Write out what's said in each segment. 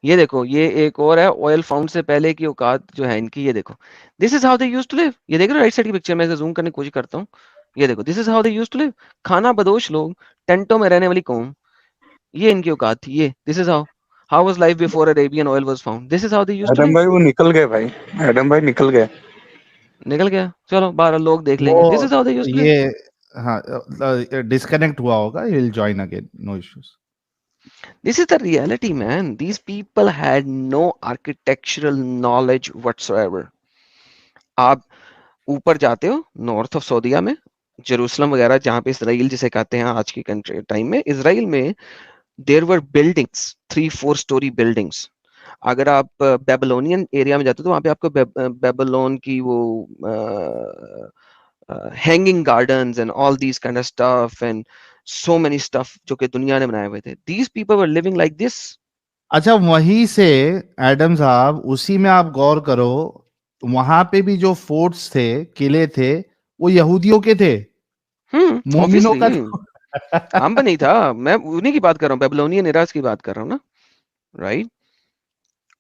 ये देखो, ये एक और है, ऑयल फाउंड से पहले की औकात जो है इनकी, ये देखो। This is how they used to live. ये देख रहे हो राइट साइड की पिक्चर में, जूम करने की कोशिश करता हूँ। ये देखो, this is how they used to live. खाना बदोश लोग, टेंटों में रहने वाली कौम, ये इनकी औकात थी। ये this is how how was life before Arabian oil was found, this is how they used to Adam live. भाई वो निकल गए भाई, एडम भाई निकल गए। निकल गया, चलो 12 लोग देख वो लेंगे। This is how they used to live. ये हाँ, डिस्कनेक्ट हुआ होगा, he will join again, no issues. This is the reality, man. These people had no architectural knowledge whatsoever. आप ऊपर जाते हो नॉर्थ ऑफ सऊदीया में, जेरूसलम वगैरह, जहाँ पे इसराइल जिसे कहते हैं आज की कंट्री टाइम में, इसराइल में there were buildings, 3-4 story buildings. अगर आप बेबीलोनियन एरिया में जाते हो तो वहाँ पे आपको बेबीलोन की वो hanging gardens and all these kind of stuff and so many stuff जो कि दुनिया ने बनाए हुए थे। These people were living like this. अच्छा, वहीं से एडम साहब, उसी में आप गौर करो, वहां पे भी जो फोर्ट्स थे, किले थे, वो यहूदियों के थे, मोमिनों ऑब्वियसली का हम नहीं था, मैं उन्हीं की बात कर रहा हूँ, बेबीलोनियन एरास की बात कर रहा हूँ ना, right?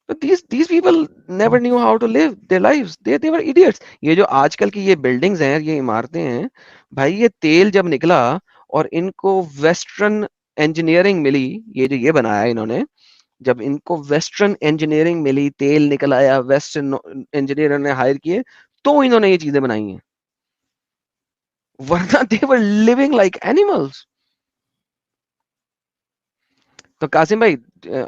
But these people never knew how to live their lives. They were idiots. ये जो आजकल की ये बिल्डिंग्स हैं, ये इमारतें हैं, भाई ये तेल जब निकला और इनको वेस्टर्न इंजीनियरिंग मिली, ये जो ये बनाया इन्होंने, जब इनको वेस्टर्न इंजीनियरिंग मिली, तेल निकल आया, वेस्टर्न इंजीनियर ने हायर किए, तो इन्होंने ये चीजें बनाई हैं, वरना दे वर लिविंग लाइक एनिमल्स। तो कासिम भाई,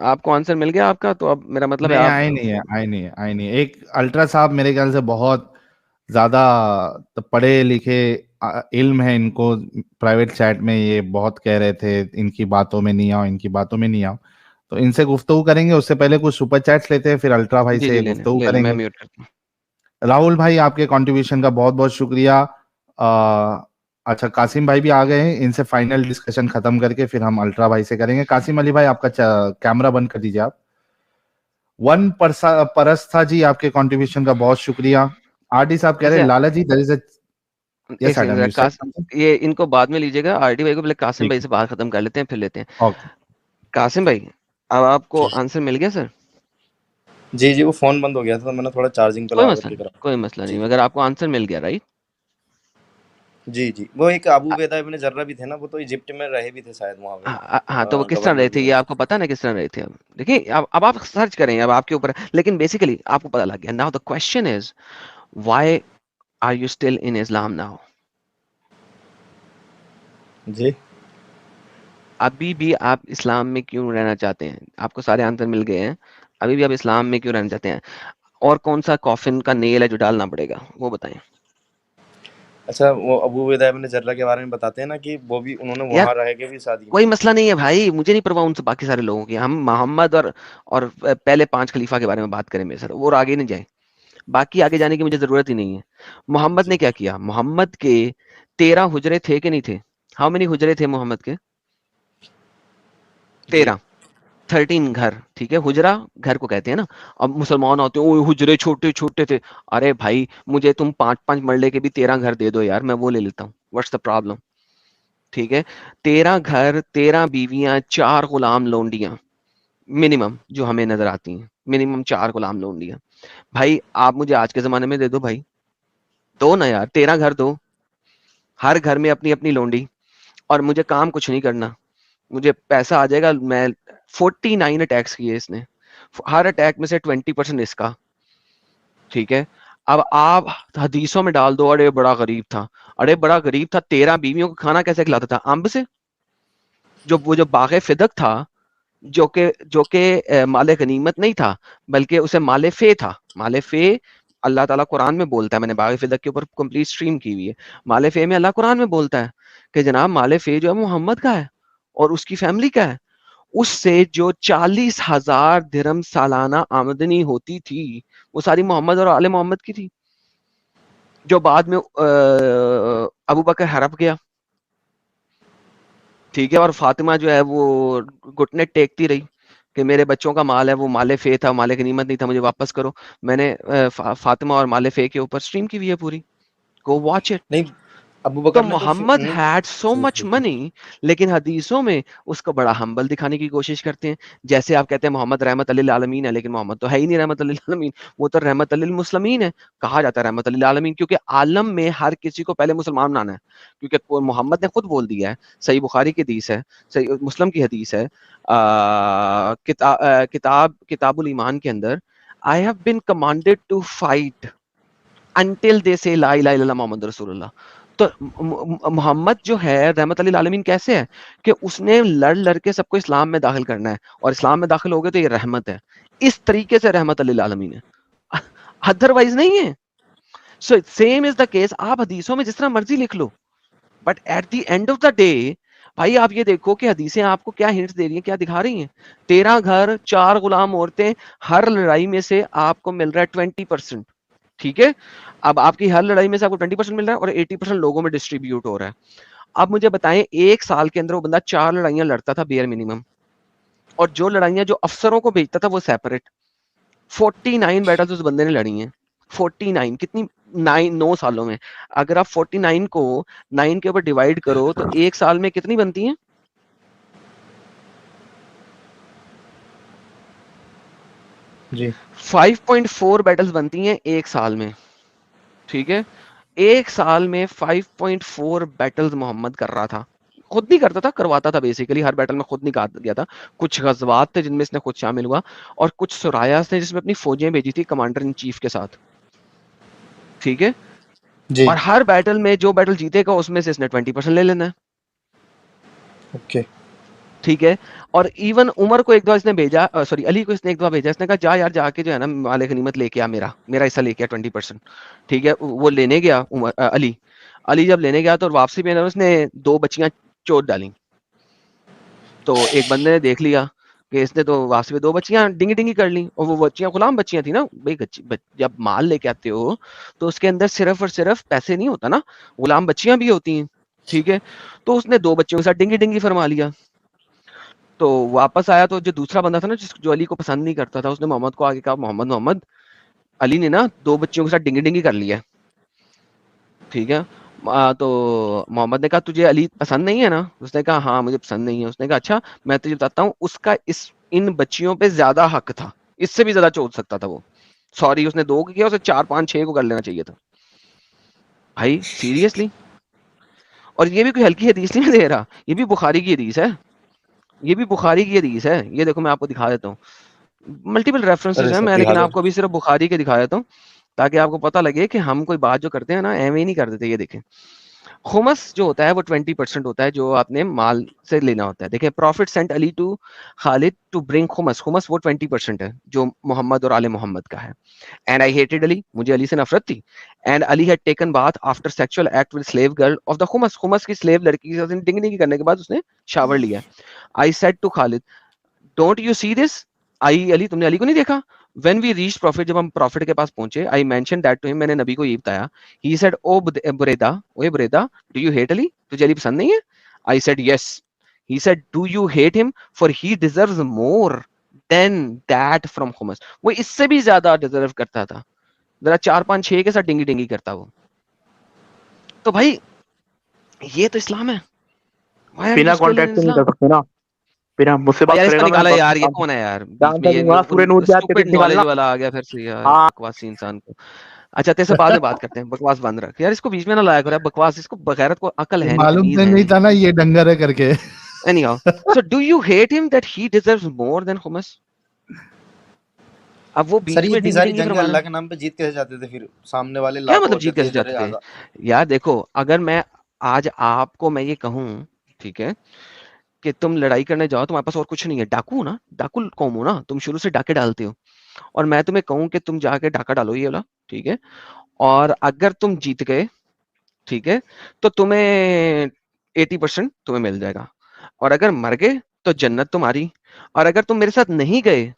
आपको आंसर मिल गया आपका, तो अब मेरा मतलब है नहीं, आप। आई नहीं है, आई नहीं है, आई नहीं है। एक अल्ट्रा साहब मेरे ख्याल से बहुत ज्यादा पढ़े लिखे, इल्म है इनको, प्राइवेट चैट में ये बहुत कह रहे थे इनकी बातों में नहीं आओ, इनकी बातों में नहीं आओ। तो इनसे गुफ्तगू करेंगे, उससे पहले कुछ सुपर चैट्स लेते हैं, फिर अल्ट्रा भाई जी जी, से ले लें गुफ्तगू ले लें, मैं करेंगे। म्यूट करता हूँ। राहुल भाई, आपके कंट्रीब्यूशन का बहुत बहुत शुक्रिया। अच्छा, कासिम भाई भी आ गए हैं, इनसे फाइनल डिस्कशन खत्म करके फिर हम अल्ट्रा भाई से करेंगे। कासिम अली भाई, आपका कैमरा बंद कर दीजिए आप। वन परस्था जी, आपके कंट्रीब्यूशन का बहुत शुक्रिया। आरडी साहब कह रहे वैसे हैं, लाला जी, देयर इज अ, एक यस सेकंड एडम, जरा, यू सेड समथिंग। ये इनको बाद में लीजिएगा, आरडी भाई को पहले कासिम ठीक भाई से बात खत्म कर लेते हैं, फिर लेते हैं। है, ओके। कासिम भाई, अब आपको जी आंसर मिल गया सर? जी जी, वो फोन बंद हो गया था तो मैंने थोड़ा चार्जिंग पे कोई लगा मसला करके नहीं, करा। कोई मसला जी नहीं, अगर आपको आंसर मिल गया, राइट? जी जी, वो एक अबू उबैदा इब्न जर्रा भी थे ना, वो तो इजिप्ट में रहे भी थे शायद वहाँ पे, हाँ, तो वो किस तरह रहे गवर्नर थे, भी ये थे। आपको पता ना किस तरह रहे थे? अब देखिए, अब आप सर्च करें, अब आपके ऊपर है, लेकिन बेसिकली आपको पता लग गया। Now the question is, why are you still in Islam now? जी अभी भी आप इस्लाम में क्यों रहना चाहते हैं? आपको सारे आंसर मिल गए हैं, अभी भी आप इस्लाम में क्यों रहना चाहते हैं? और कौन सा कॉफिन का नेल है जो डालना पड़ेगा, वो बताएं। अच्छा, वो अबू उबैदा इब्न जर्रा के बारे में बताते हैं ना कि वो भी उन्होंने यार, वहाँ रह के भी शादी। कोई मसला नहीं है भाई, मुझे नहीं परवाह उनसे, बाकी सारे लोगों की। हम मोहम्मद और पहले 5 खलीफा के बारे में बात करें मेरे साथ, और आगे नहीं जाए। बाकी आगे जाने की मुझे जरूरत ही नहीं है। मोहम्मद ने जी क्या किया? मोहम्मद के 13 हुजरे थे कि नहीं थे? हाउ मेनी हुजरे थे मोहम्मद के? जी 13, 13 घर, ठीक है, हुजरा घर को कहते हैं ना। अब मुसलमान होते हैं, "ओए, हुजरे छोटे छोटे थे।" अरे भाई, मुझे तुम 5-5 मरले के भी 13 घर दे दो यार, मैं वो ले लेता हूँ, व्हाट्स द प्रॉब्लम? ठीक है, 13 घर, 13 बीवियां, 4 गुलाम लोंडियां, मिनिमम जो हमें नजर आती हैं, मिनिमम 4 गुलाम लोंडियां। भाई आप मुझे आज के जमाने में दे दो भाई, दो ना यार, 13 घर दो, हर घर में अपनी अपनी लोंडी, और मुझे काम कुछ नहीं करना, मुझे पैसा आ जाएगा। मैं 49 अटैक्स किए इसने, हर अटैक में से 20% इसका, ठीक है। अब आप हदीसों में डाल दो, अरे बड़ा गरीब था, अरे बड़ा गरीब था, 13 बीवियों को खाना कैसे खिलाता था? अंब से। जो वो जो बागे फिदक था, जो कि माले गनीमत नहीं था, बल्कि उसे माले फे था। माले फे अल्लाह ताला कुरान में बोलता है, मैंने बागे फिदक के ऊपर कंप्लीट स्ट्रीम की हुई है। माले फे में अल्लाह कुरान में बोलता है कि जनाब माले फे जो है मोहम्मद का है और उसकी फैमिली का है। उससे जो 40,000 दिरहम सालाना आमदनी होती थी, वो सारी मोहम्मद और आले मोहम्मद की थी। जो बाद में अबू बकर हड़प गया, ठीक है, और फातिमा जो है वो घुटने टेकती रही कि मेरे बच्चों का माल है, वो माले फे था, माले गनीमत नहीं था, मुझे वापस करो। मैंने फातिमा और माले फे के ऊपर स्ट्रीम की हुई है पूरी, गो वॉच इट। नहीं, अबू तो बकर ने तो मोहम्मद हैड सो जी मच जी मनी, लेकिन हदीसों में उसको बड़ा हम्बल दिखाने की कोशिश करते हैं। जैसे आप कहते हैं मोहम्मद रहमत लिल आलमीन है, लेकिन मोहम्मद तो है ही नहीं रहमत लिल आलमीन, वो तो रहमत लिल मुस्लिमीन है। कहा जाता है रहमत लिल आलमीन क्योंकि आलम में हर किसी को पहले मुसलमान बनाना है, क्योंकि मोहम्मद ने खुद बोल दिया है, सही बुखारी की हदीस है, सही मुस्लिम की हदीस है, किताबुल ईमान के अंदर, I have been commanded to fight until they say ला इलाहा इल्लल्लाह मोहम्मद रसूलुल्लाह। तो मोहम्मद जो है रहमत लिल आलमीन कैसे है कि उसने लड़ लड़ के सबको इस्लाम में दाखिल करना है, और इस्लाम में दाखिल हो गए तो ये रहमत है। इस तरीके से रहमत लिल आलमीन है, अदरवाइज नहीं है। So same is the case, आप हदीसों में जिस तरह मर्जी लिख लो, but at the end of the day भाई आप ये देखो कि हदीसें आपको क्या हिंट्स दे रही हैं, क्या दिखा रही हैं। 13 घर, 4 गुलाम औरतें, हर लड़ाई में से आपको मिल रहा है 20%। ठीक है, अब आपकी हर लड़ाई में से आपको 20% मिल रहा है और 80% लोगों में डिस्ट्रीब्यूट हो रहा है। अब मुझे बताएं, एक साल के अंदर वो बंदा 4 लड़ाइयां लड़ता था बेयर मिनिमम, और जो लड़ाइयां जो अफसरों को भेजता था वो सेपरेट। 49 बैटल्स उस बंदे ने लड़ी हैं। 49 कितनी, 9 सालों में। अगर आप 49 को 9 के ऊपर डिवाइड करो तो एक साल में कितनी बनती हैं? जी 5.4 बैटल्स बनती हैं एक साल में। ठीक है, एक साल में 5.4 बैटल्स मोहम्मद कर रहा था, खुद नहीं करता था, करवाता था। बेसिकली हर बैटल में खुद निकाल गया था। कुछ गजवात थे जिनमें इसने खुद शामिल हुआ, और कुछ सुरायास थे जिसमें अपनी फौजें भेजी थी कमांडर इन चीफ के साथ। ठीक है, जी और हर बैटल में जो बैटल जीतेगा उसमें से इसने 20% ले लेना है। ओके ठीक है, और इवन उमर को एक दफा इसने भेजा, सॉरी अली को इसने एक दफा भेजा, इसने कहा जा यार जाके जो है ना माले गनीमत लेके आ, मेरा मेरा हिस्सा लेके आ 20%। ठीक है, वो लेने गया अली। अली जब लेने गया तो वापसी में उसने 2 बच्चियां चोट डाली। तो एक बंदे ने देख लिया कि इसने तो वापसी में 2 बच्चियां डिंगी डिंगी कर ली, और वो बच्चियां गुलाम बच्चियां थी ना भाई। जब माल लेके आते हो तो उसके अंदर सिर्फ और सिर्फ पैसे नहीं होता ना, गुलाम बच्चियां भी होती हैं। ठीक है, तो उसने 2 बच्चियों के साथ डिंगी डिंगी फरमा लिया। तो वापस आया तो जो दूसरा बंदा था ना, जो अली को पसंद नहीं करता था, उसने मोहम्मद को आगे कहा, मोहम्मद मोहम्मद, अली ने ना 2 बच्चियों के साथ डिंगी डिंगी कर लिया है। ठीक है, तो मोहम्मद ने कहा तुझे अली पसंद नहीं है ना? उसने कहा हाँ मुझे पसंद नहीं है। उसने कहा अच्छा मैं तुझे बताता हूँ, उसका इन बच्चियों पे ज्यादा हक था, इससे भी ज्यादा चोट सकता था वो। सॉरी, उसने 2 किया, उसे 4 5 6 को कर लेना चाहिए था भाई, सीरियसली। और ये भी कोई हल्की हदीस नहीं दे रहा, ये भी बुखारी की हदीस है, ये भी बुखारी की हदीस है। ये देखो मैं आपको दिखा देता हूँ, मल्टीपल रेफरेंसेस अरे हैं सर मैं, दिखा लेकिन दो आपको अभी सिर्फ बुखारी के दिखा देता हूँ ताकि आपको पता लगे कि हम कोई बात जो करते हैं ना एवं ही नहीं कर देते। ये देखें, खुमस जो होता है वो 20% होता है जो आपने माल से लेना होता है। देखिए, Prophet sent Ali to Khalid to bring खुमस, खुमस वो 20% है जो मोहम्मद और आले मोहम्मद का है। एंड आई हेटेड अली, मुझे अली से नफरत थी। And Ali had taken bath after sexual act with slave girl of the खुमस, खुमस की स्लेव लड़की के साथ डिंग डिंग करने के बाद उसने शावर लिया। I said to Khalid don't you see this, I Ali तुमने अली को नहीं देखा? When we reached Prophet, जब हम Prophet के पास पहुंचे, I mentioned that to him, मैंने नबी को ये बताया। He said, "ओ बुरेदा, ओए बुरेदा, do you hate Ali? तुझे अली पसंद नहीं है?" I said, "Yes." He said, "Do you hate him? For he deserves more than that from Khumas." वो इससे भी ज्यादा डिजर्व करता था, जरा 4 5 6 के साथ डिंगी डिंगी करता वो। तो भाई ये तो इस्लाम है। Why are we बिना just dwelling in कॉन्टेक्ट से नहीं Islam? कर सकते ना, बिना मुझसे और बात यार इसको करेगा मैं निकाला यार, ये काम कौन है यार बीच जहाँ में, तक ये हुआ सूर्य नूर की स्टूपिड टिकट नॉलेज निकालना। वाला आ गया फिर से यार, हाँ बकवासी इंसान को। अच्छा तेरे से बाद में बात करते हैं, बकवास बंद रख यार, इसको बीच में ना लाया करो यार बकवास, इसको बगैरत को अकल है नहीं, मालूम तमीज तो है नहीं नहीं। था ना ये डंगर है करके। Anyhow, so do you hate him that he deserves more than खुमस? अब वो सर बीच ये में इतनी डिंगी सारी डिंगी जंग फरमा रहा अल्लाह है। के नाम पे जीत कैसे जाते थे, फिर सामने वाले क्या लाखों मतलब होते जीत थे कैसे इधर जाते थे? आजा यार देखो, अगर मैं आज आपको मैं ये कहूं, ठीक है, कि तुम लड़ाई करने जाओ, तुम्हारे पास और कुछ नहीं है, डाकू हो ना, डाकू कौम हो ना, तुम शुरू से डाके डालते हो, और मैं तुम्हें कहूं कि तुम जाके डाका डालो ये वाला, ठीक है, और अगर तुम जीत गए, ठीक है, तो तुम्हें 80% तुम्हें मिल जाएगा, और अगर मर गए तो जन्नत तुम्हारी, और अगर तुम मेरे साथ नहीं गए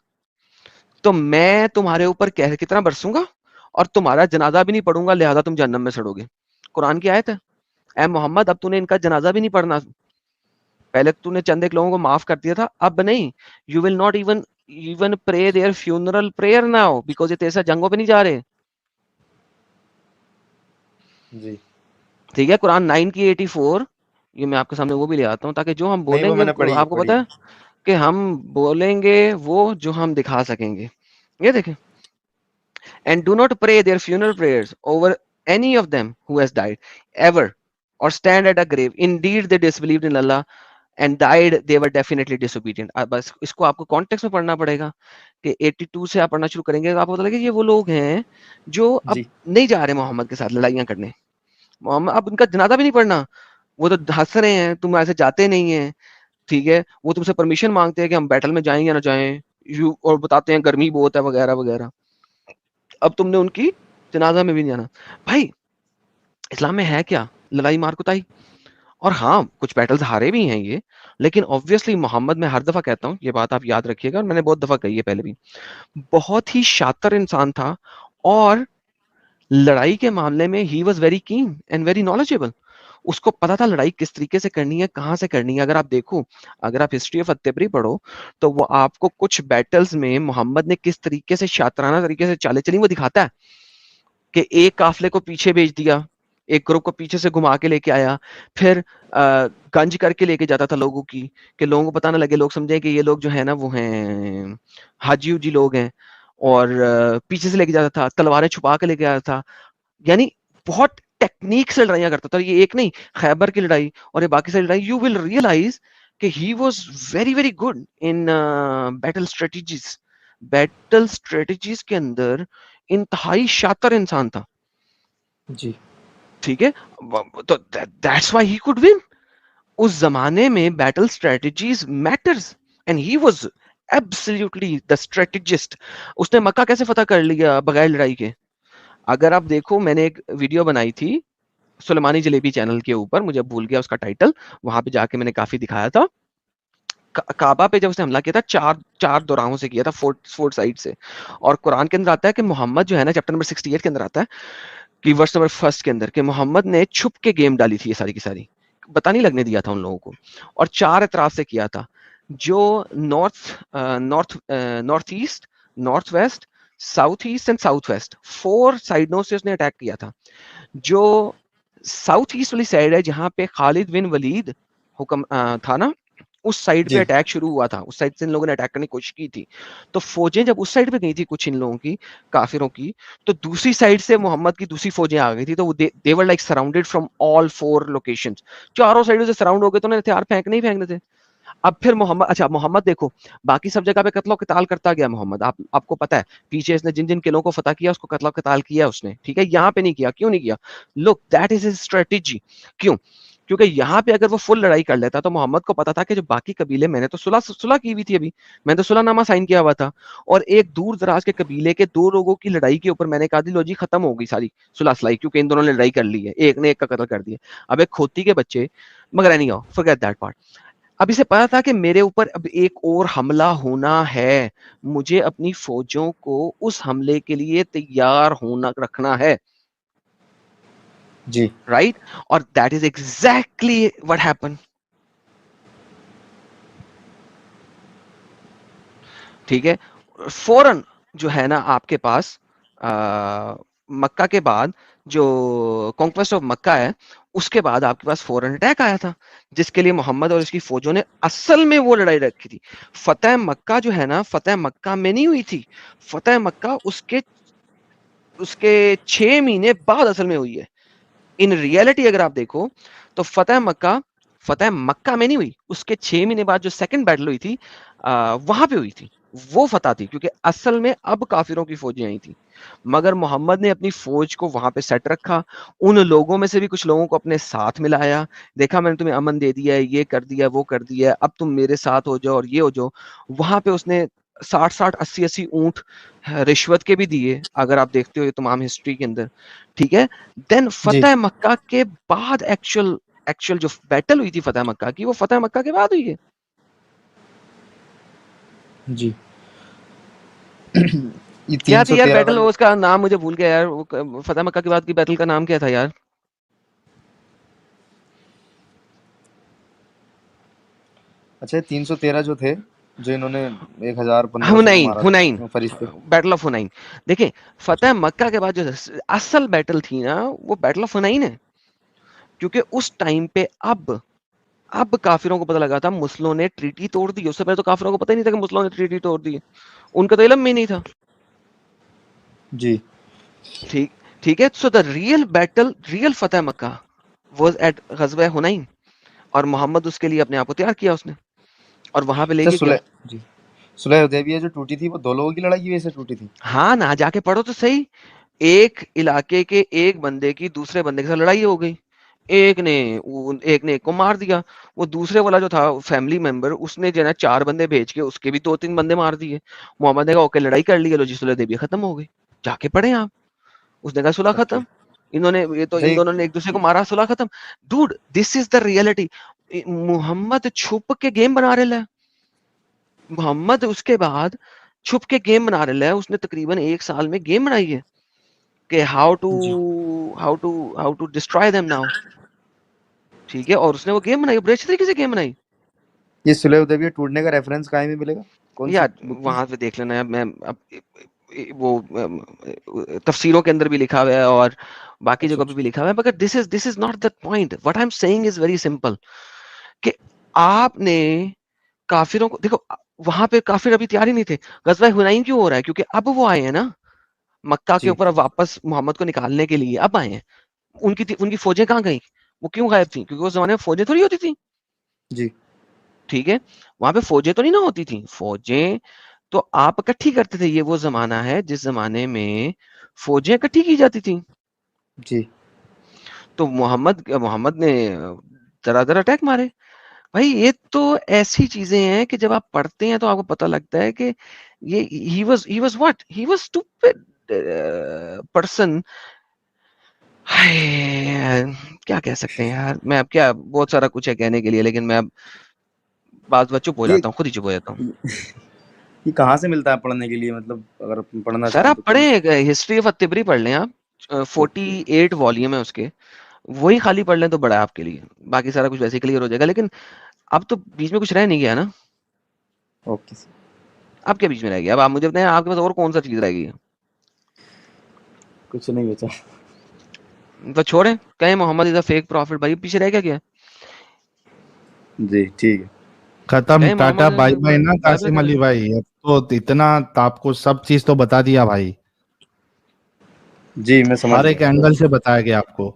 तो मैं तुम्हारे ऊपर कहर कितना बरसूंगा और तुम्हारा जनाजा भी नहीं पढ़ूंगा, लिहाजा तुम जहन्नम में सड़ोगे। कुरान की आयत है। ए मोहम्मद अब तूने इनका जनाजा भी नहीं पढ़ना, पहले तूने चंद एक लोगों को माफ कर दिया था, अब नहीं। You will not even even pray their funeral prayer now because ये तेरे साथ जंगों पे नहीं जा रहे। जी ठीक है, कुरान 9 की 84, ये मैं आपके सामने वो भी ले आता हूँ ताकि जो हम नहीं वो बोलेंगे मैंने पढ़ी आपको पढ़ी पता है कि हम बोलेंगे वो जो हम दिखा सकेंगे। ये देखें, and do not pray their funeral prayers over any of them who has died ever or stand at a grave, indeed they disbelieved in Allah and died they were definitely disobedient। अब बस इसको आपको context में पढ़ना पड़ेगा कि 82 से आप पढ़ना शुरू करेंगे तो आपको पता लगेगा ये वो लोग हैं जो अब जी नहीं जा रहे मोहम्मद के साथ लड़ाइयां करने। मोहम्मद अब उनका जनाजा भी नहीं पढ़ना, वो तो हंस रहे हैं तुम ऐसे जाते नहीं है, ठीक है, वो तुमसे परमिशन मांगते हैं कि हम बैटल में जाएं या ना जाएं, यू और बताते हैं गर्मी बहुत है वगैरह वगैरह। अब तुमने उनकी जनाजा में भी नहीं जाना। भाई इस्लाम में है क्या, लड़ाई मार कुटाई। और हाँ कुछ बैटल्स हारे भी हैं ये, लेकिन ऑब्वियसली मोहम्मद, मैं हर दफा कहता हूँ ये बात आप याद रखिएगा और मैंने बहुत दफा कही है पहले भी, बहुत ही शातिर इंसान था और लड़ाई के मामले में he was very keen and very knowledgeable. उसको पता था लड़ाई किस तरीके से करनी है, कहाँ से करनी है। अगर आप देखो, अगर आप हिस्ट्री ऑफ अत्तेबरी पढ़ो तो वो आपको कुछ बैटल्स में मोहम्मद ने किस तरीके से शातराना तरीके से चाले चली वो दिखाता है कि एक काफले को पीछे भेज दिया, एक ग्रुप को पीछे से घुमा के लेके आया, फिर गंज करके लेके जाता था लोगों की, कि लोगों को पता ना लगे, लोग समझे कि ये लोग जो है ना वो हैं हाजी उजी लोग हैं, और पीछे से लेके जाता था, तलवारें छुपा के लेके आता था। यानी बहुत टेक्निक से लड़ाइयां करता था। ये एक नहीं, खैबर की लड़ाई और ये बाकी सारी लड़ाई, यू विल रियलाइज कि he was very very good in battle strategies. Battle strategies के अंदर इंतहाई शातिर इंसान था, जी ठीक है। तो that's why he could win. उस जमाने में battle strategies matters and he was absolutely the strategist. उसने मक्का कैसे फतह कर लिया बगैर लड़ाई के। अगर आप देखो, मैंने एक वीडियो बनाई थी सुलेमानी जलेबी चैनल के ऊपर, मुझे भूल गया उसका टाइटल, वहां पे जाके मैंने काफी दिखाया था। काबा पे जब उसने हमला किया था, चार दोराहों से किया था, फोर्ट साइड से। और कुरान के अंदर आता है कि मोहम्मद जो है ना, चैप्टर नंबर 68 के अंदर आता है कि वर्स नंबर 1 के अंदर, कि मोहम्मद ने छुप के गेम डाली थी ये सारी की सारी, पता नहीं लगने दिया था उन लोगों को, और 4 एतराफ से किया था। जो north east, north west, south east and south west, 4 साइडों से उसने अटैक किया था। जो साउथ ईस्ट वाली साइड है जहां पे खालिद बिन वलीद हुक्म था ना, उस साइड पे जी अटैक शुरू हुआ था, उस साइड से इन लोगों ने अटैक करने की कोशिश की थी। तो फौजें जब उस साइड पे गई थी कुछ इन लोगों की, काफिरों की, तो दूसरी साइड से मोहम्मद की दूसरी फौजें आ गई थी। तो वो they were like surrounded from all 4 locations. चारों साइडों से सराउंड हो गए तो उन्हें हथियार फेंकने ही फेंकने थे। अब फिर मोहम्मद, अच्छा मोहम्मद देखो बाकी सब जगह पे कत्लो कताल करता गया मोहम्मद, आपको पता है पीछे इसने जिन जिन किलों को फतह किया उसको कत्लो कताल किया उसने, ठीक है। यहाँ पे नहीं किया, क्यों नहीं किया? Look that is his strategy. क्यों? क्योंकि यहाँ पे अगर वो फुल लड़ाई कर लेता तो मोहम्मद को पता था कि जो बाकी कबीले, मैंने तो सुलह सुलह की हुई थी, अभी मैंने तो सुलहनामा साइन किया हुआ था, और एक दूर दराज के कबीले के 2 लोगों की लड़ाई के ऊपर मैंने कहा दी लो जी खत्म हो गई सारी सुलह सलाई, क्योंकि इन दोनों ने लड़ाई कर ली है, एक ने एक का कत्ल कर दिया। अब एक खोती के बच्चे, मगर नहीं आओ फॉरगेट दैट पार्ट। अब इसे पता था कि मेरे ऊपर अब एक और हमला होना है, मुझे अपनी फौजों को उस हमले के लिए तैयार होना रखना है, जी राइट? और that is exactly what happened, ठीक है। फौरन जो है ना आपके पास मक्का के बाद जो कॉन्क्वेस्ट ऑफ मक्का है, उसके बाद आपके पास फौरन अटैक आया था, जिसके लिए मोहम्मद और उसकी फौजों ने असल में वो लड़ाई रखी थी। फतेह मक्का जो है ना, फतेह मक्का में नहीं हुई थी, फतेह मक्का उसके उसके 6 महीने बाद असल में हुई है। इन रियलिटी अगर आप देखो तो फतेह मक्का में नहीं हुई, उसके 6 महीने बाद जो सेकंड बैटल हुई थी वहां पे हुई थी, वो फतह थी, क्योंकि असल में अब काफिरों की फौजें आई थी। मगर मोहम्मद ने अपनी फौज को वहां पे सेट रखा, उन लोगों में से भी कुछ लोगों को अपने साथ मिलाया, देखा मैंने तुम्हें अमन दे दिया है, ये कर दिया, वो कर दिया, अब तुम मेरे साथ हो जाओ और ये हो जाओ। वहां पे उसने 60-60, 80-80 ऊंट रिश्वत के भी दिए, अगर आप देखते हो ये तमाम हिस्ट्री के अंदर, ठीक है। देन जी फतेह मक्का के बाद एक्चुअल जो बैटल हुई थी फतेह मक्का की, वो फतेह मक्का के बाद हुई है। जी ये क्या थी यार 313 बैटल, वाली। उसका नाम मुझे भूल गया यार, वो फतेह मक्का के बाद की बैटल का नाम क्या था यार? अच्छा 313 जो थे, जो इन्होंने 1015 को हुनैन, मारा हुनैन, था फरिश्ते। Battle of Hunain. देखिए फतेह मक्का के बाद जो असल बैटल थी ना, वो बैटल ऑफ हुनैन है। क्योंकि उस टाइम पे अब काफिरों को पता लगा था मुस्लिमों ने ट्रीटी तोड़ दी। उससे पहले तो काफिरों को पता ही नहीं था कि मुस्लिमों ने ट्रीटी तोड़ दी है, उनका तो इल्म ही नहीं था। जी ठीक ठीक है। So the real battle, real फतेह मक्का वाज एट गज़वा हुनैन, और मोहम्मद उसके लिए अपने आप को तैयार किया उसने, और वहां पे अच्छा लेके गया। जी सुलह हुदैबिया जो टूटी थी वो दो लोगों की लड़ाई की वजह से टूटी थी। हाँ ना, जाके पढ़ो तो सही। एक इलाके के एक बंदे की दूसरे बंदे के साथ लड़ाई हो गई, एक ने एक को मार दिया। वो दूसरे वाला जो था फैमिली मेंबर, उसने जो है ना 4 बंदे भेज के उसके भी 2-3 बंदे मार दिए। मोहम्मद ने कहा ओके लड़ाई कर ली है, लो जी सुलह हुदैबिया खत्म हो गई, जाके पढ़े आप। उसने कहा सुलह ओके। खत्म, इन्होंने ये तो अच्छा इन दोनों ने एक दूसरे को मारा, सुलह खत्म। Dude this is the reality. Muhammad छुप के गेम बना रहा है। मोहम्मद उसके बाद छुप के गेम बना रहा है। उसने तकरीबन 1 साल में गेम बनाई है कि जी how to destroy them now. ठीक है, और उसने वो गेम बनाई, बड़े अच्छे तरीके से गेम बनाई। ये सुलह हुदैबिया टूटने का रेफरेंस कहाँ में मिलेगा, कौन सी यार बुक में। वहां पे देख लेना है, मैं अब वो तफसीरों के अंदर भी लिखा हुआ है और बाकी अच्छा जगह पे भी अच्छा। लिखा हुआ है, मगर this is not the point. What I am saying is very simple कि आपने काफिरों को देखो, वहां पे काफिर अभी तैयार ही नहीं थे। गजवा हुनैन क्यों हो रहा है? क्योंकि अब वो आए हैं ना मक्का के जी ऊपर, अब वापस मोहम्मद को निकालने के लिए अब आए हैं। उनकी फौजें कहाँ गई? वो क्यों गायब थी? क्योंकि उस जमाने में फौजें थोड़ी होती थी। जी ठीक है, वहां पे फौजें तो नहीं ना होती थी। फौजें तो आप इकट्ठी करते थे। ये वो जमाना है जिस जमाने में फौजें इकट्ठी की जाती थी। जी तो मोहम्मद मोहम्मद ने दरादर अटैक मारे। भाई ये तो ऐसी चीजें हैं कि जब आप पढ़ते हैं तो आपको पता लगता है कि ये he was what he was stupid person. हाय, क्या कह सकते हैं यार। मैं अब क्या, बहुत सारा कुछ है कहने के लिए, लेकिन मैं अब बाद में चुप हो ये जाता हूँ, खुद ही चुप हो जाता हूँ। ये कहाँ से मिलता है पढ़ने के लिए, मतलब अगर अपन पढ़ना सर चाहें आप तो कौन। पढ़ें, हिस्ट्री ऑफ तिब्री पढ़ लें आप, ओके 48 वॉल्यूम है उसके, वही खाली पढ़ लें तो बड़ा है आपके लिए। बाकी सारा कुछ वैसे क्लियर हो जाएगा। लेकिन अब तो बीच में कुछ रह नहीं गया ना। Okay sir. अब क्या बीच में रह गया? अब आप मुझे बताएं, आपके पास और कौन सा चीज रह गई है? कुछ नहीं बचा। तो छोड़ें, कहें Muhammad is a fake prophet, भाई पीछे रह क्या गया? जी ठीक है। खत्म, कहें टाटा मोहम्मद बाय बाय ना बाय बाय कासिम करें। अली भाई। अब तो इतना आपको सब चीज तो बता दिया भाई, जी मैं समझ हर एक गया। एंगल से बताया गया आपको।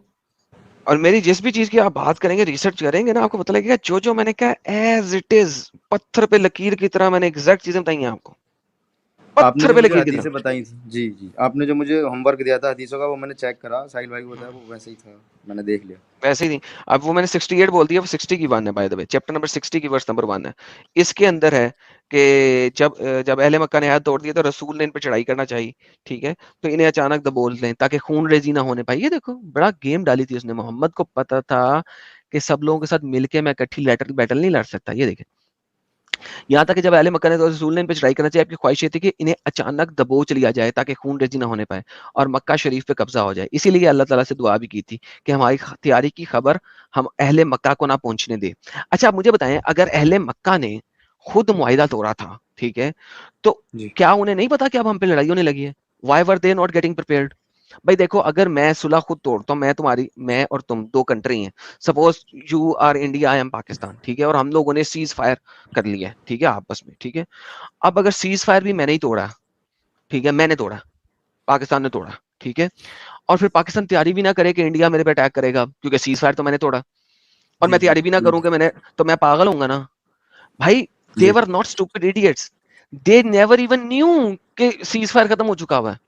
और मेरी जिस भी चीज की आप बात करेंगे, रिसर्च करेंगे ना, आपको पता लगेगा जो जो मैंने कहा एज इट इज, पत्थर पे लकीर की तरह मैंने एग्जैक्ट चीजें बताई हैं आपको, आपने पत्थर जो पे मुझे लकीर की तरह। हदीसें बताई थी, जी जी आपने जो मुझे होमवर्क दिया था हदीसों का, वो मैंने चेक करा, साहिल भाई को बताया, वो वैसे ही था, मैंने देख लिया। वैसे ही नहीं। अब वो मैंने 68 बोल दिया, वो 60 की 1 है by the way, chapter number 60 की वर्स नंबर 1 है। इसके अंदर है कि जब अहले मक्का ने हाथ तोड़ दिया तो रसूल ने इन पे चढ़ाई करना चाहिए। ठीक है, तो इन्हें अचानक दबोच लें ताकि खून रेजी ना होने पाए। ये देखो बड़ा गेम डाली थी उसने। मोहम्मद को पता था कि सब लोगों के साथ मिलके मैं इकट्ठी लेटर बैटल नहीं लड़ सकता। ये देखे, यहाँ तक कि जब अहले मक्का ने तो रसूल ने इन पे चढ़ाई करना चाहिए, आपकी ख्वाहिश ये थी कि इन्हें अचानक दबोच लिया जाए ताकि खून रेजी ना होने पाए और मक्का शरीफ पे कब्जा हो जाए। इसीलिए अल्लाह ताला से दुआ भी की थी कि हमारी तैयारी की खबर हम अहले मक्का को ना पहुंचने दे। अच्छा आप मुझे बताएं, अगर अहले मक्का ने खुद मुआहिदा तोड़ा था, ठीक है, तो जी क्या उन्हें नहीं पता कि अब हम पे लड़ाई होने लगी है? Why were they not getting prepared? भाई देखो, अगर मैं सुलह खुद तोड़ता हूँ, मैं और तुम दो कंट्री हैं, suppose you R India, I am Pakistan, ठीक है, और हम लोगों ने सीज फायर कर लिया है, ठीक है, आपस में, ठीक है। अब अगर सीज फायर भी मैंने ही तोड़ा, ठीक है, मैंने तोड़ा, पाकिस्तान ने तोड़ा, ठीक है, और फिर पाकिस्तान तैयारी भी ना करे कि इंडिया मेरे पे अटैक करेगा क्योंकि सीज फायर तो मैंने तोड़ा, और जी मैं जी तैयारी भी ना जी करूं कि मैंने, तो मैं पागल होऊंगा ना। भाई दे जी were not stupid idiots, they never even knew कि सीज फायर खत्म हो चुका हुआ है।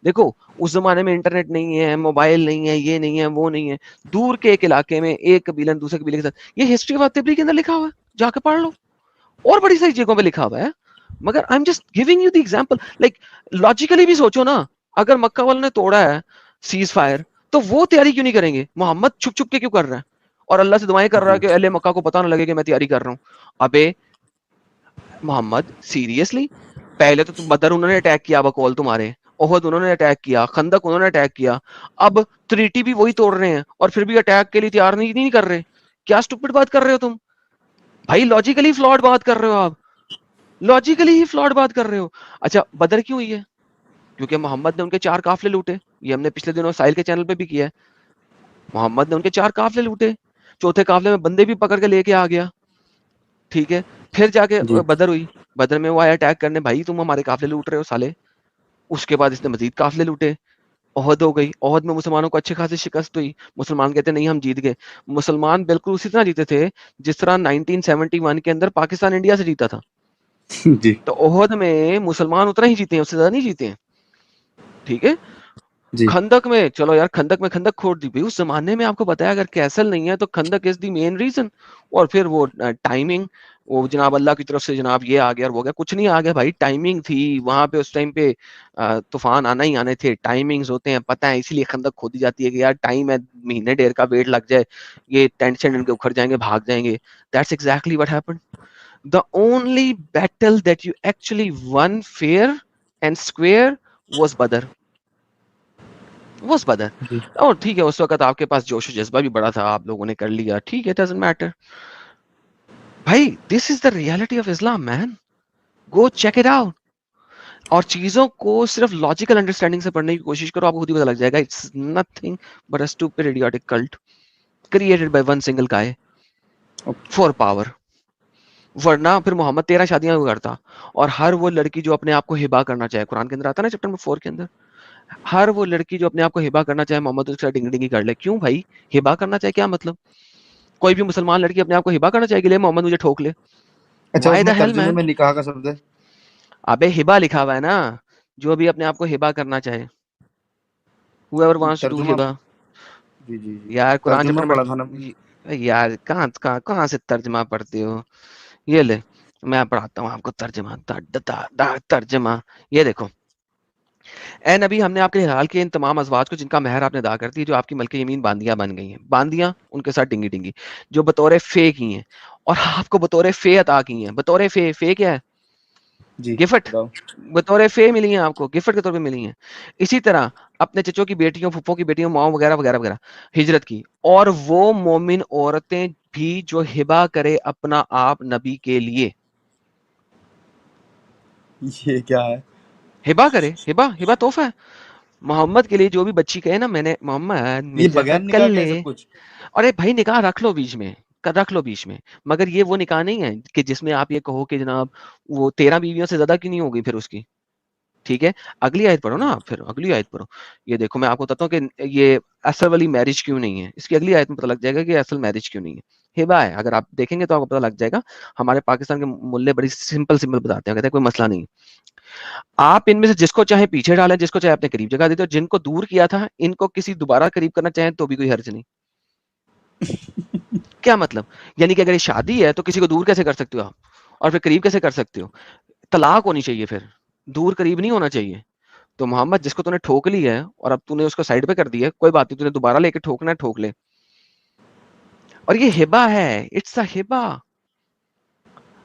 देखो उस जमाने में इंटरनेट नहीं है, मोबाइल नहीं है, ये नहीं है, वो नहीं है। दूर के एक इलाके में एक कबीला दूसरे कबीले के साथ, ये हिस्ट्री ऑफ तिब्री के अंदर लिखा हुआ है, जाके पढ़ लो। और बड़ी सारी जगहों पे लिखा हुआ है। मगर I am just giving you the example, like logically भी सोचो ना, अगर मक्का वालों ने तोड़ा है सीज फायर, तो वो तैयारी क्यों नहीं करेंगे? मोहम्मद छुप छुप के क्यों कर रहा है और अल्लाह से दुआएं कर रहा है जी कि अहले मक्का को पता ना लगे कि मैं तैयारी कर रहा हूँ? अबे मोहम्मद सीरियसली, पहले तो तुम बदर उन्होंने अटैक किया बकौल तुम्हारे, ओहद उन्होंने अटैक किया, खंदक उन्होंने अटैक किया, अब त्रिटी भी वही तोड़ रहे हैं और फिर भी अटैक के लिए तैयार नहीं कर रहे। क्या स्टूपिड बात कर रहे हो तुम? भाई लॉजिकली फ्लॉड बात कर रहे हो आप, लॉजिकली ही फ्लॉड बात कर रहे हो। अच्छा बदर क्यों हुई है? क्योंकि मोहम्मद ने उनके 4 काफिले लूटे। ये हमने पिछले दिनों साहिल के चैनल पे भी किया है। मोहम्मद ने उनके 4 काफिले लूटे, चौथे काफिले में बंदे भी पकड़ के लेके आ गया, ठीक है। फिर जाके जी बदर हुई, बदर में वो आया अटैक करने, भाई तुम हमारे काफिले लूट रहे हो साले। उसके बाद इसने मजीद काफिले लूटे, ओहद हो गई, ओहद में मुसलमानों को अच्छी खासी शिकस्त हुई, मुसलमान कहते नहीं हम जीत गए। मुसलमान बिल्कुल उसी तरह जीते थे जिस तरह 1971 के अंदर पाकिस्तान इंडिया से जीता था। जी तो ओहद में मुसलमान उतना ही जीते हैं, उससे ज्यादा नहीं जीते हैं, ठीक है। जी खंदक में, चलो यार खंदक में खंदक खोद दी भाई, उस जमाने में आपको बताया अगर कैसल नहीं है तो खंदक इज द मेन रीजन। और फिर वो टाइमिंग, वो जनाब अल्लाह की तरफ से जनाब ये आ गया और वो गया, कुछ नहीं आ गया भाई, टाइमिंग थी वहां पे उस टाइम पे, तूफान आना ही आने थे, टाइमिंग्स होते हैं पता है, इसीलिए खंदक खोदी जाती है कि यार टाइम है, महीने डेढ़ का वेट लग जाए, ये टेंट शेंट इनके उखड़ जाएंगे, भाग जाएंगे। That's exactly what happened. The only battle that you actually one fair and square was बदर, वो बदर। जी और ठीक है उस वक्त आपके पास जोश जज्बा भी बड़ा था, आप लोगों ने कर लिया, ठीक है, डजंट मैटर भाई, this is the reality of Islam man, go check it out. और चीजों को सिर्फ लॉजिकल अंडरस्टैंडिंग से पढ़ने की कोशिश करो, आपको खुद ही पता लग जाएगा, it's nothing but a stupid idiotic cult created by one single guy for power. वरना फिर मोहम्मद 13 शादियां करता, और हर वो लड़की जो अपने आप को हिबा करना चाहे, कुरान के अंदर आता है ना चैप्टर नंबर 4 के अंदर, हर वो लड़की जो अपने आप को हिबा करना चाहे मोहम्मद उसके साथ डिंग डिंगी कर ले। क्यों भाई, हिबा करना चाहे क्या मतलब? कोई भी मुसलमान लड़की अपने आप को हिबा करना चाहेगी, ले मोहम्मद मुझे ठोक ले, अच्छा, व्हाई द उसमें हेल तर्जुमे मैन? में निकाह का शब्द है। अबे हिबा लिखा हुआ है ना, जो भी अपने आप को हिबा करना चाहे, whoever wants to do तर्जुमा। हिबा। जी जी जी, यार कुरान तर्जुमा चैप्टर पढ़ा था ना। नंबर, यार कहाँ कहाँ कहाँ से तर्जमा पढ़ते हो? ये ले, मैं पढ़ाता हूँ आपको तर्जमा, तर्जमा, ये देखो। ए नबी, हमने आपके हाल के इन तमाम अजवाज को जिनका महर आपने अदा कर दी, जो आपकी मलके यमीन बांदियां बन गई हैं, बांदियां उनके साथ डिंगी डिंगी, जो बतौर फे की हैं, और आपको बतौर फे अता की हैं। बतौर फे, फे क्या है? जी गिफ्ट, बताओ। बतौर फे मिली हैं आपको, गिफ्ट के तौर पे मिली हैं। इसी तरह अपने चचों की बेटियों, फुफ्फों की बेटियों, माओ वगैरह वगैरह वगैरह हिजरत की, और वो मोमिन औरतें भी जो हिबा करे अपना आप नबी के लिए। ये क्या है? हिबा करे, हिबा हिबा तोहफा है। मोहम्मद के लिए जो भी बच्ची कहे ना, मैंने मोहम्मद ये मिल जा तो बगैर कर निकाह का ले, है सब कुछ। अरे भाई निकाह रख लो बीच में, रख लो बीच में, मगर ये वो निकाह नहीं है कि जिसमें आप ये कहो कि जनाब वो 13 बीवियों से ज्यादा क्यों नहीं होगी फिर उसकी, ठीक है। अगली आयत पढ़ो ना आप, फिर अगली आयत पढ़ो। ये देखो मैं आपको बताता हूँ कि ये असल वाली मैरिज क्यों नहीं है, इसकी अगली आयत में पता लग जाएगा कि असल मैरिज क्यों नहीं है। हिबा है, अगर आप देखेंगे तो आपको पता लग जाएगा। हमारे पाकिस्तान के मुल्ले बड़ी सिंपल सिंपल बताते हैं, कहते हैं कोई मसला नहीं, आप इनमें से जिसको चाहे पीछे डालें, जिसको चाहे अपने करीब जगह दे दो, जिनको दूर किया था इनको किसी दोबारा करीब करना चाहें तो भी कोई हर्ज नहीं। क्या मतलब? यानी कि अगर ये शादी है तो किसी को दूर कैसे कर सकते हो आप, और फिर करीब कैसे कर सकते हो? तलाक होनी चाहिए, फिर दूर करीब नहीं होना चाहिए। तो मोहम्मद जिसको तूने ठोक ली है और अब तूने उसको साइड पे कर दिया है, कोई बात नहीं, तूने दोबारा लेके ठोकना है ठोक ले। और ये हिबा है, इट्स अ हिबा।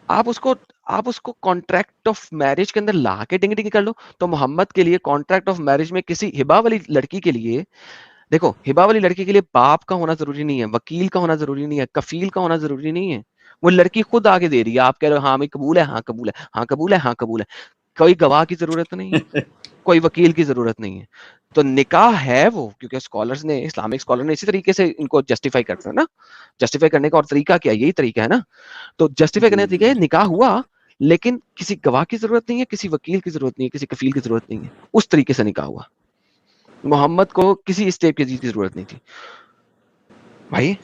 आप उसको आप उसको कॉन्ट्रैक्ट ऑफ मैरिज के अंदर ला के डिंग डिंग कर लो। तो मोहम्मद के लिए कॉन्ट्रैक्ट ऑफ मैरिज में किसी हिबा वाली लड़की के लिए, देखो हिबा वाली लड़की के लिए बाप का होना जरूरी नहीं है, वकील का होना जरूरी नहीं है, कफील का होना जरूरी नहीं है। वो लड़की खुद आगे दे रही है, आप कह रहे हो हाँ मैं कबूल है, हाँ कबूल है, हाँ कबूल है, हाँ कबूल है। कोई गवाह की जरूरत नहीं है, कोई वकील की जरूरत नहीं है। तो निकाह है वो, क्योंकि स्कॉलर्स ने, इस्लामिक स्कॉलर ने इसी तरीके से इनको जस्टिफाई करते हैं ना। जस्टिफाई करने का और तरीका क्या, यही तरीका है ना। तो जस्टिफाई जी करने का जी तरीका है, निकाह हुआ, लेकिन किसी गवाह की जरूरत नहीं है, किसी वकील की जरूरत नहीं है, किसी कफील की जरूरत नहीं है, उस तरीके से निकाह हुआ। मोहम्मद को किसी स्टेप की जरूरत नहीं थी भाई।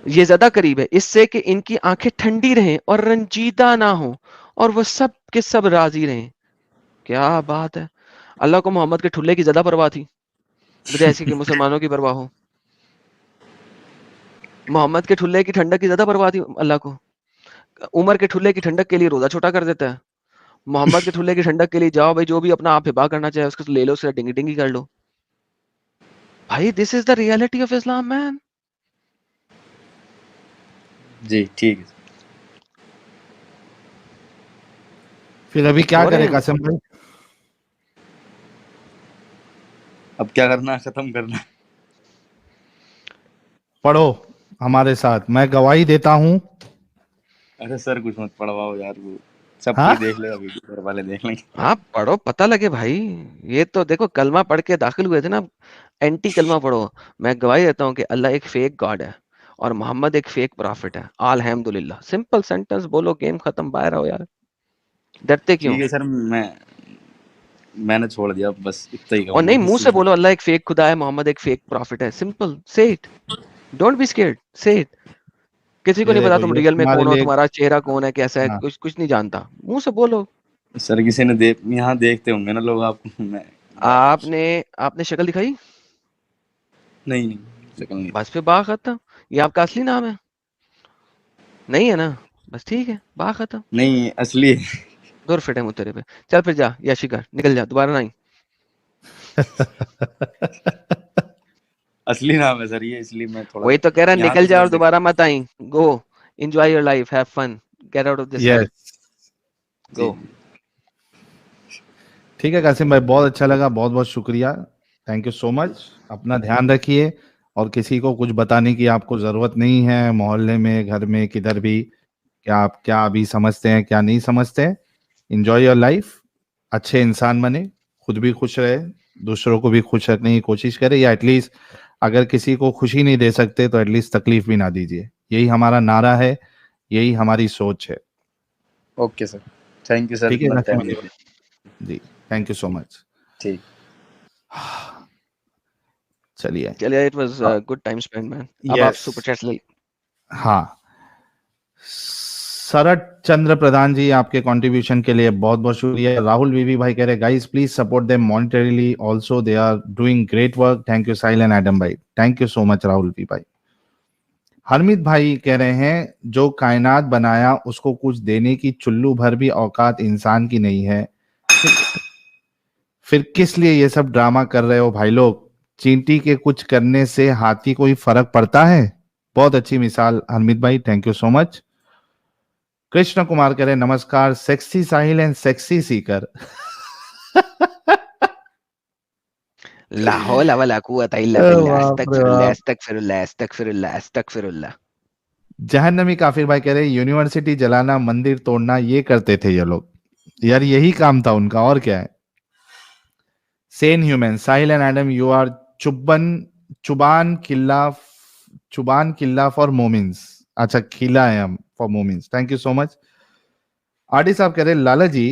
ये ज्यादा करीब है इससे कि इनकी आंखें ठंडी रहें और रंजीदा ना हो, और वो सब के सब राजी रहें। क्या बात है! अल्लाह को मोहम्मद के ठुल्ले की ज्यादा परवाह थी, जैसे कि मुसलमानों की परवाह हो। मोहम्मद के ठुल्ले की ठंडक की ज्यादा परवाह थी अल्लाह को। उमर के ठुल्ले की ठंडक के लिए रोजा छोटा कर देता है। मोहम्मद के ठुल्ले की ठंडक के लिए जाओ भाई, जो भी अपना आप हिबा करना चाहे उसको ले लो, उससे डिंगी डिंगी कर लो। भाई this is the reality of Islam man. जी ठीक है। फिर अभी क्या बतौर करे कासिम भाई? अब क्या करना है, खत्म करना है। पढ़ो हमारे साथ, मैं गवाही देता हूँ। अरे सर कुछ मत पढ़वाओ यार वो। सब हाँ? कोई देख लेगा, वीडियो घर वाले देख लेंगे। आप पढ़ो, पता लगे भाई। ये तो देखो, कलमा पढ़ के दाखिल हुए थे ना, एंटी कलमा पढ़ो। मैं गवाही देता हूँ कि अल्लाह एक फेक गॉड है और मोहम्मद एक फेक प्रॉफिट है। अल्हम्दुलिल्लाह, सिंपल सेंटेंस बोलो, गेम खत्म, बाहर आओ यार, डरते क्यों? ठीक है सर, मैंने छोड़ दिया, बस इतना ही और कहूंगा नहीं, इस मुंह से चीज में। बोलो अल्लाह एक फेक खुदा है, मोहम्मद एक फेक प्रॉफिट है, सिंपल, से इट, डोंट बी स्केर्ड, से इट। किसी को ये नहीं पता देखो, तुम ये रियल में तुम्हारे कौन हो, लिए तुम्हारा चेहरा कौन है, कैसा है, हाँ, कुछ नहीं जानता, मुंह से बोलो। सर किसी ने यहाँ देखते होंगे ना लोग आपको, मैं आपने आपने शक्ल दिखाई? नहीं नहीं, शक्ल नहीं। बस फिर बात खत्म। ये आपका असली नाम है? नहीं है ना? बस ठीक है, बात खत्म। नहीं, असली दूर फिटे मुँह तेरे पे। चल फिर जा, याशी कर, निकल जा, दोबारा नहीं। असली नाम है सर ये, इसलिए मैं थोड़ा वही तो कह रहा, यहाँ निकल से जा और समझ देख। दोबारा मत आई। Go, enjoy your life, have fun, get out of this hell, yes. Go. जी ठीक है कासिम भाई, बहुत अच्छा लगा, बहुत बहुत शुक्रिया, थैंक यू सो मच। अपना ध्यान रखिए और किसी को कुछ बताने की आपको ज़रूरत नहीं है, मोहल्ले में, घर में, किधर भी, क्या आप क्या अभी समझते हैं, क्या नहीं समझते हैं। इंजॉय योर लाइफ, अच्छे इंसान बने, खुद भी खुश रहे, दूसरों को भी खुश रखने की कोशिश करें, या एटलीस्ट अगर किसी को खुशी नहीं दे सकते तो एटलीस्ट तकलीफ भी ना दीजिए। यही हमारा नारा है, यही हमारी सोच है। Okay sir, thank you sir ठीक है इतना कासिम टाइम भाई? देने। जी, थैंक यू सो मच। ठीक। चलिए। चलिए, it was good time spend man. अब आप यस। सुपर चैट्स ले। हाँ, शरद चंद्र प्रधान जी, आपके कंट्रीब्यूशन के लिए बहुत बहुत शुक्रिया। राहुल वीवी भाई कह रहे guys please support them monetarily also, they are doing great work, thank you Sahil and Adam भाई, thank you so much Rahul V भाई। हरमीत भाई कह रहे हैं जो कायनात बनाया उसको कुछ देने की चुल्लू भर भी औकात इंसान की नहीं है, फिर किस लिए ये सब ड्रामा कर रहे हो भाई लोग? चींटी के कुछ करने से हाथी को ही फर्क पड़ता है। बहुत अच्छी मिसाल हरमीत भाई, thank you so much. Krishna Kumar कह रहे नमस्कार sexy Sahil and sexy seeker. ला हौला वला कुव्वता इल्ला बिल्लाह, बाप रे अस्तगफिरुल्लाह, बाप। अस्तगफिरुल्लाह, अस्तगफिरुल्लाह, अस्तगफिरुल्लाह। जहन्नमी काफिर भाई कह रहे यूनिवर्सिटी जलाना, मंदिर तोड़ना, ये करते थे ये लोग, यार यही काम था उनका, और क्या है। Sane human, Sahil and Adam, you are चुब्बन चुबान किल्ला, चुबान किल्ला फॉर मोमिन्स। अच्छा, खिला है हम फॉर मोमिन्स, thank you so much. RD साहब कह रहे लाला जी,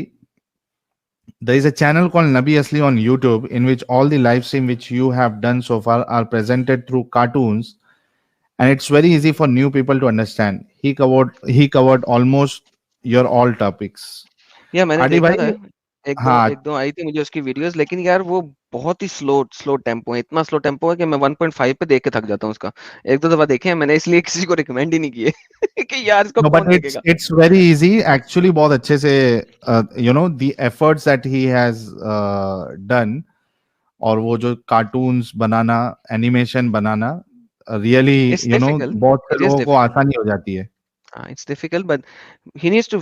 there is a channel called Nabi Asli on YouTube in which all the live stream which you have done so far are presented through cartoons, and it's very easy for new people to understand. He covered almost your all topics. या मैंने आदि देखा था, भाई, एक दो हाँ, एक दो आई थी मुझे उसकी वीडियोस, लेकिन यार वो बहुत ही स्लो स्लो टेम्पो है, इतना स्लो टेम्पो है कि मैं 1.5 पे देख के थक जाता हूँ उसका। एक दो दफा देखे हैं मैंने, इसलिए किसी को रिकमेंड ही नहीं किए कि यार इसको no, but कौन it's देखेगा। it's very easy actually, बहुत अच्छे से the efforts that he has done, और वो जो cartoons banana, animation banana, really it's difficult, बहुत से इट इज लोगों को डिफिकल्ट, आसानी हो जाती है। It's difficult, but he needs to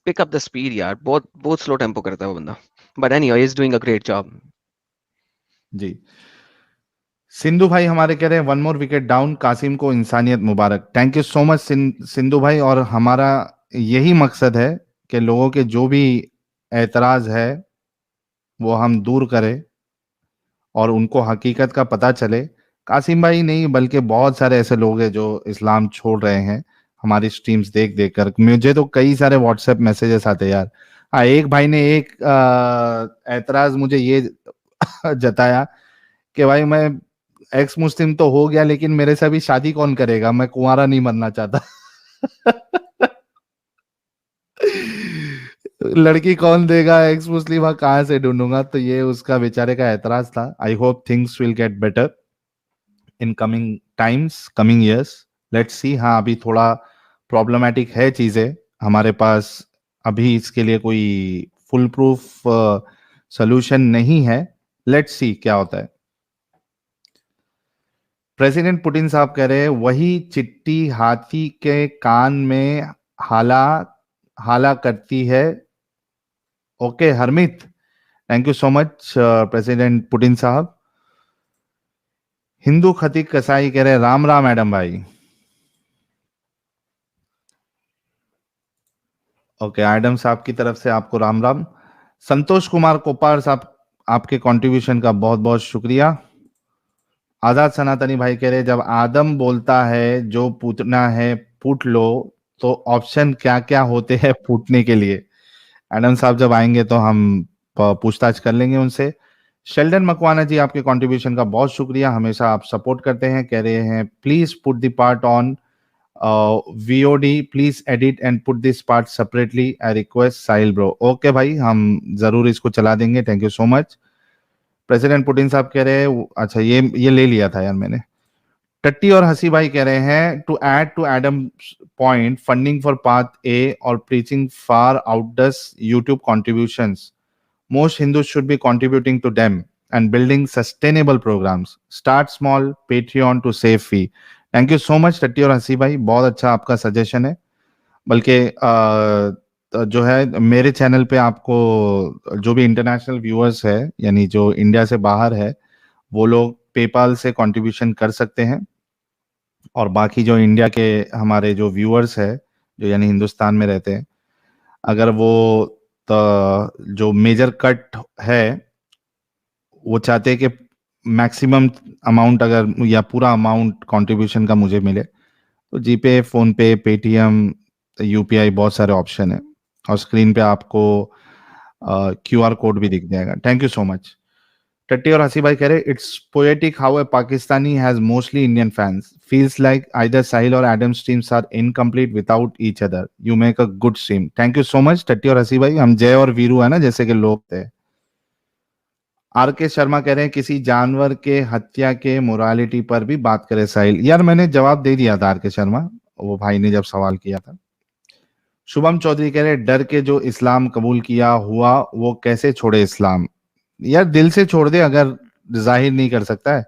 pick up the speed यार, बहुत बहुत स्लो टेम्पो करता है वो बंदा। But anyway, he is doing a great job. जी। सिंधु भाई हमारे कह रहे हैं one more wicket down, Qasim को इंसानियत मुबारक, thank you so much Sindhu भाई। और हमारा यही मकसद है कि लोगों के जो भी एतराज है वो हम दूर करें और उनको हकीकत का पता चले। कासिम भाई नहीं, बल्कि बहुत सारे ऐसे लोग हैं जो इस्लाम छोड़ रहे हैं हमारी स्ट्रीम्स देख देख कर। मुझे तो कई सारे व्हाट्सएप मैसेजेस आते हैं यार। हाँ, एक भाई ने एक एतराज मुझे ये जताया कि भाई मैं एक्स मुस्लिम तो हो गया, लेकिन मेरे से अभी शादी कौन करेगा, मैं कुंवारा नहीं मरना चाहता। लड़की कौन देगा, एक्स मुस्लिम कहाँ से ढूंढूंगा? तो ये उसका बेचारे का एतराज था। I hope things will get better in coming times, coming years, let's see. हाँ, अभी थोड़ा प्रॉब्लमेटिक है चीजें हमारे पास, अभी इसके लिए कोई फुल प्रूफ सोल्यूशन नहीं है, लेट्स सी क्या होता है। प्रेसिडेंट पुतिन साहब कह रहे हैं वही चिट्टी हाथी के कान में हाला हाला करती है। Okay Harmeet, thank you so much president Putin साहब। हिंदू खतीक कसाई कह रहे राम राम मैडम भाई। ओके, एडम साहब की तरफ से आपको राम राम। संतोष कुमार कोपार साहब, आपके कंट्रीब्यूशन का बहुत बहुत शुक्रिया। आजाद सनातनी भाई कह रहे जब आदम बोलता है जो पूछना है पूछ लो, तो ऑप्शन क्या क्या होते हैं पूछने के लिए। एडम साहब जब आएंगे तो हम पूछताछ कर लेंगे उनसे। शेल्डन मकवाना जी, आपके कंट्रीब्यूशन का बहुत शुक्रिया, हमेशा आप सपोर्ट करते हैं। कह रहे हैं please put the part on VOD, please edit and put this part separately, I request Sahil bro. Okay भाई, हम जरूर इसको चला देंगे, thank you so much. President Putin साहब कह रहे हैं, अच्छा ये ले लिया था यार मैंने। टट्टी और हंसी भाई कह रहे हैं to add to Adam point, funding for path a और प्रीचिंग फार आउटडस YouTube contributions, most Hindus should be contributing to them and building sustainable programs. Start small, Patreon to save fee. Thank you so much टट्टी और हंसी भाई, बहुत अच्छा आपका suggestion है। बल्कि जो है मेरे चैनल पे आपको जो भी इंटरनेशनल व्यूअर्स है, यानी जो इंडिया से बाहर है, वो लोग पेपाल से कंट्रीब्यूशन कर सकते हैं, और बाकी जो इंडिया के हमारे जो व्यूअर्स है, जो यानी हिंदुस्तान में रहते हैं, अगर वो तो जो मेजर कट है वो चाहते हैं कि मैक्सिमम अमाउंट अगर या पूरा अमाउंट कंट्रीब्यूशन का मुझे मिले, तो जीपे, फोन पे, पेटीएम, यूपीआई, बहुत सारे ऑप्शन है, और स्क्रीन पे आपको QR कोड भी दिख जाएगा। Thank you so much. टट्टी और हंसी भाई कह रहे it's poetic how a Pakistani has mostly Indian fans, feels like either Sahil or Adam streams are incomplete without each other, you make a good stream. Thank you so much टट्टी और हंसी भाई। हम जय और वीरू है ना, जैसे कि लोग थे। आर के शर्मा कह रहे हैं किसी जानवर के हत्या के मोरालिटी पर भी बात करे साहिल। यार मैंने जवाब दे दिया था आर के शर्मा, वो भाई ने जब सवाल किया था। शुभम चौधरी कह रहे डर के जो इस्लाम कबूल किया हुआ वो कैसे छोड़े इस्लाम। यार दिल से छोड़ दे अगर जाहिर नहीं कर सकता है।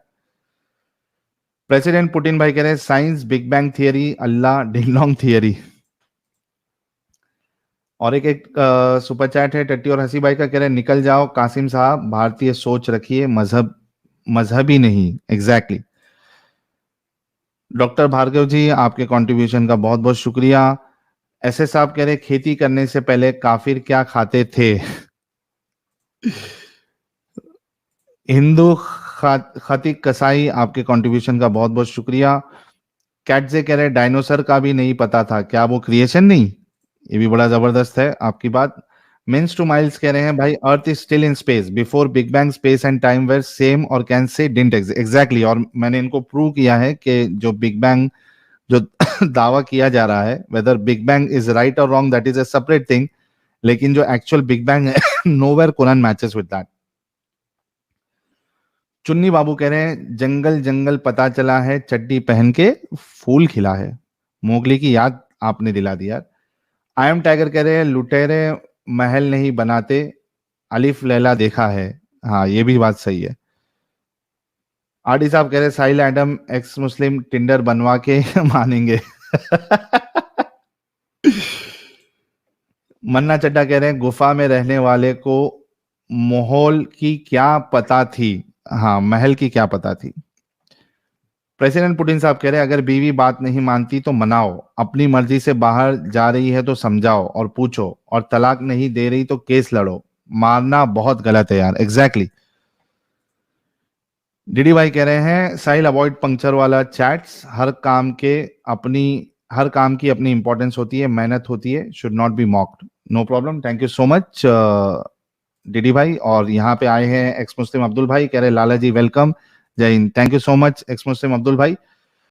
प्रेसिडेंट पुतिन भाई कह रहे हैं साइंस, बिग बैंग थियरी, अल्लाह, डिंगडोंग थियरी। और एक सुपर चैट है टट्टी और हंसी भाई का, कह रहे हैं निकल जाओ कासिम साहब, भारतीय सोच रखिए, मजहबी नहीं। एग्जैक्टली। डॉक्टर भार्गव जी, आपके कंट्रीब्यूशन का बहुत बहुत शुक्रिया। ऐसे साहब कह रहे खेती करने से पहले काफिर क्या खाते थे। हिंदू खतीक कसाई, आपके कंट्रीब्यूशन का बहुत बहुत शुक्रिया। कैटजे कह रहे डायनासोर का भी नहीं पता था, क्या वो क्रिएशन नहीं। ये भी बड़ा जबरदस्त है आपकी बात। मिन्स टू माइल्स कह रहे हैं भाई earth is still in space, before big bang space and time were same or can say didn't exist. Exactly, और मैंने इनको प्रूव किया है कि जो बिग बैंग जो दावा किया जा रहा है, whether big bang is right or wrong that is a separate thing, लेकिन जो एक्चुअल बिग बैंग है nowhere Quran matches with that. Chunni Babu कह रहे हैं जंगल जंगल पता चला है, चड्डी पहन के फूल खिला है। मोगली की याद आपने दिला दिया। आई एम टाइगर कह रहे हैं लुटेरे महल नहीं बनाते, अलिफ लैला देखा है। हाँ, ये भी बात सही है। आरडी साहब कह रहे साहिल एडम एक्स मुस्लिम टिंडर बनवा के मानेंगे। मन्ना चड्डा कह रहे हैं गुफा में रहने वाले को माहौल की क्या पता थी। हाँ, महल की क्या पता थी। प्रेसिडेंट पुतिन साहब कह रहे हैं अगर बीवी बात नहीं मानती तो मनाओ, अपनी मर्जी से बाहर जा रही है तो समझाओ और पूछो, और तलाक नहीं दे रही तो केस लड़ो, मारना बहुत गलत है यार। एग्जैक्टली। डीडी भाई कह रहे हैं साहिल अवॉइड पंक्चर वाला चैट्स, हर काम की अपनी इंपॉर्टेंस होती है, मेहनत होती है, should not be mocked. No problem, thank you so much DD भाई। और यहाँ पे आए हैं एक्स मुस्लिम अब्दुल भाई, कह रहे लाला जी वेलकम, जय Hind. Thank you so much x मुस्लिम अब्दुल भाई।